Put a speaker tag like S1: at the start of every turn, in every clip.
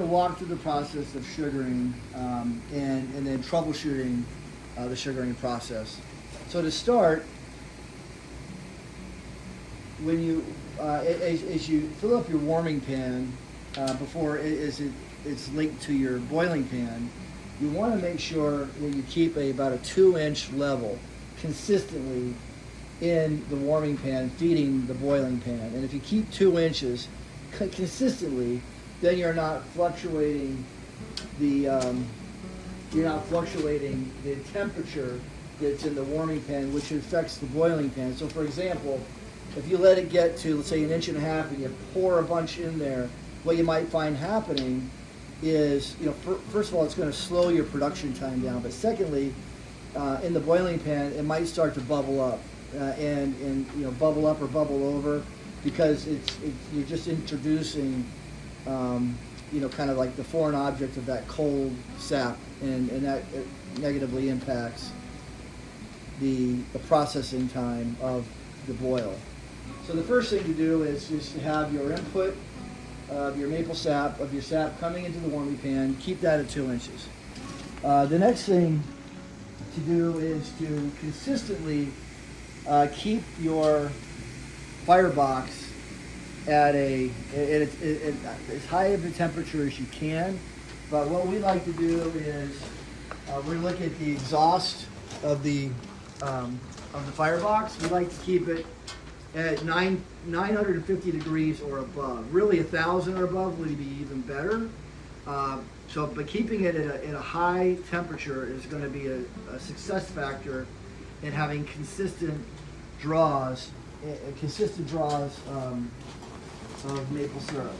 S1: walk through the process of sugaring and then troubleshooting the sugaring process. So to start, when you as you fill up your warming pan before it's linked to your boiling pan, you want to make sure that you keep about a 2-inch level consistently in the warming pan feeding the boiling pan. And if you keep 2 inches consistently, then you're not fluctuating the temperature that's in the warming pan, which affects the boiling pan. So for example, if you let it get to, let's say, 1.5 inches and you pour a bunch in there, what you might find happening is, first of all, it's going to slow your production time down, but secondly, in the boiling pan, it might start to bubble up and bubble up or bubble over, because you're just introducing kind of like the foreign object of that cold sap, and that negatively impacts the processing time of the boil. So the first thing to do is just to have your input of your maple sap, of your sap coming into the warming pan, keep that at 2 inches. The next thing to do is to consistently keep your firebox at as high of a temperature as you can. But what we like to do is we look at the exhaust of the firebox. We like to keep it at 950 degrees or above. Really, 1,000 or above would be even better. But keeping it at a high temperature is going to be a success factor in having consistent draws of maple syrup.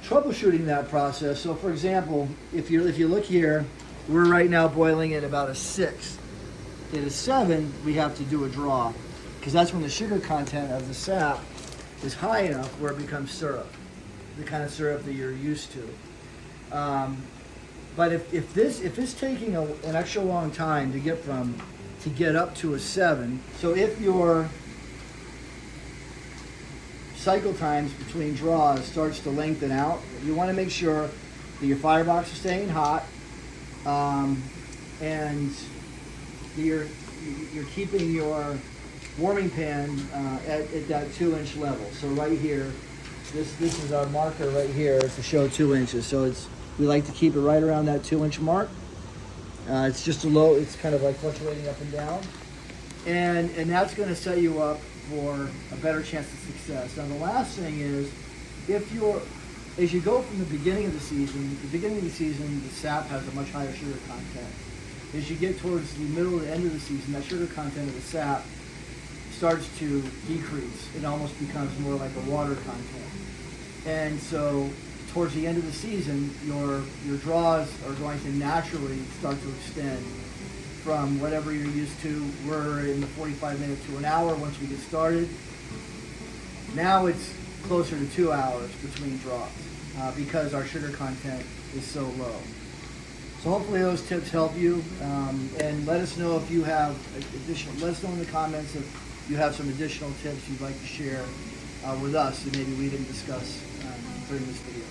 S1: Troubleshooting that process. So, for example, if you look here, we're right now boiling at about a 6. At a 7, we have to do a draw, because that's when the sugar content of the sap is high enough where it becomes syrup, the kind of syrup that you're used to. But if it's taking an extra long time to get up to a 7, so if your cycle times between draws starts to lengthen out, you want to make sure that your firebox is staying hot, and you're keeping your warming pan at that 2-inch level. So right here, this is our marker right here to show 2 inches. So we like to keep it right around that 2-inch mark. It's just it's kind of like fluctuating up and down, and that's going to set you up for a better chance of success. Now the last thing is, as you go from the beginning of the season, the sap has a much higher sugar content. As you get towards the middle and end of the season, that sugar content of the sap starts to decrease. It almost becomes more like a water content. And so towards the end of the season, your draws are going to naturally start to extend from whatever you're used to. We're in the 45 minutes to an hour once we get started. Now it's closer to 2 hours between draws because our sugar content is so low. So hopefully those tips help you, and let us know if you have let us know in the comments if you have some additional tips you'd like to share with us that maybe we didn't discuss during this video.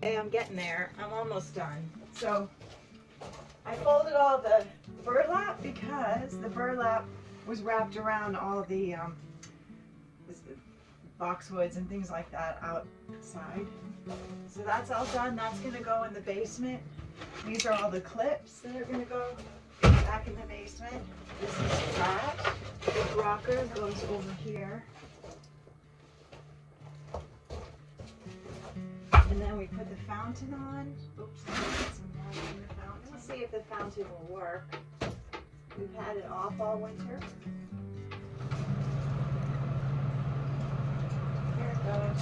S2: Hey, I'm getting there. I'm almost done. So I folded all the burlap because the burlap was wrapped around all the boxwoods and things like that outside. So that's all done. That's going to go in the basement. These are all the clips that are going to go back in the basement. This is that. The rocker goes over here. And then we put the fountain on. Oops, I put some water in the fountain. Let's see if the fountain will work. We've had it off all winter. Here it goes.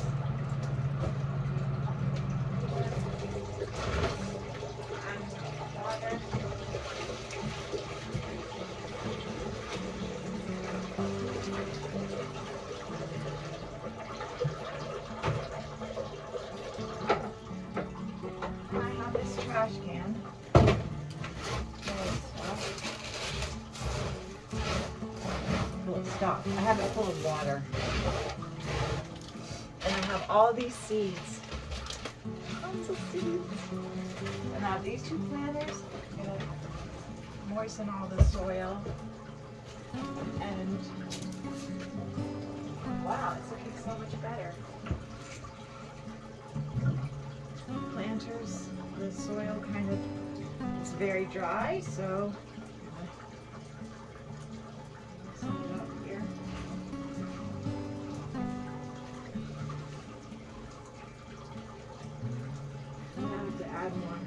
S2: stuff. I have it full of water. And I have all these seeds. Tons of seeds. And I have these 2 planters. I'm gonna moisten all the soil. And wow, it's looking so much better. Planters, the soil kind of is very dry, so set it up here. I have to add more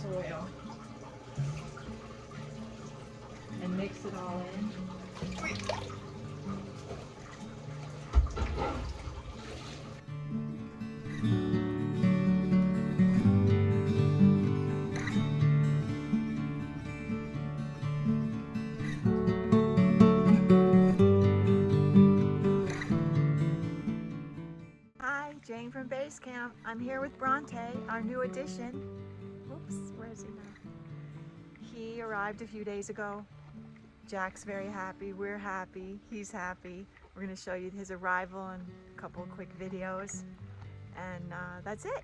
S2: soil and mix it all in. Hi, Jane from Base Camp. I'm here with Bronte, our new addition. Oops, where is he now? He arrived a few days ago. Jack's very happy, we're happy, he's happy. We're going to show you his arrival and a couple of quick videos. And that's it.